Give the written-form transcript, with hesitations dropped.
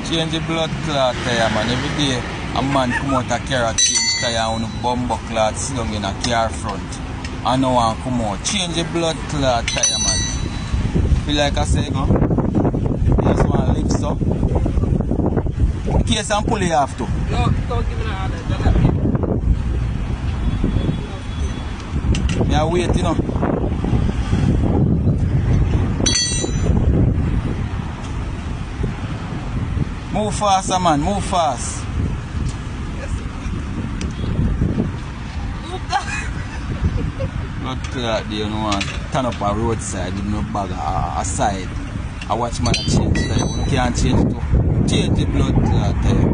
Change the blood clot tire, man. Every day a man come out a car change tire on the bumper clot slung in a car front. And no one come out. Change the blood clot tire, man. Feel like I say, go. Just one lift so. Case and pull it off too. No, don't give me that order. Yeah, wait, you know. Move faster, man. Move fast. Blood clot there, you know, turn up a roadside with no bag aside. I watch man change tire. You can't change it too. Change the blood clot tire.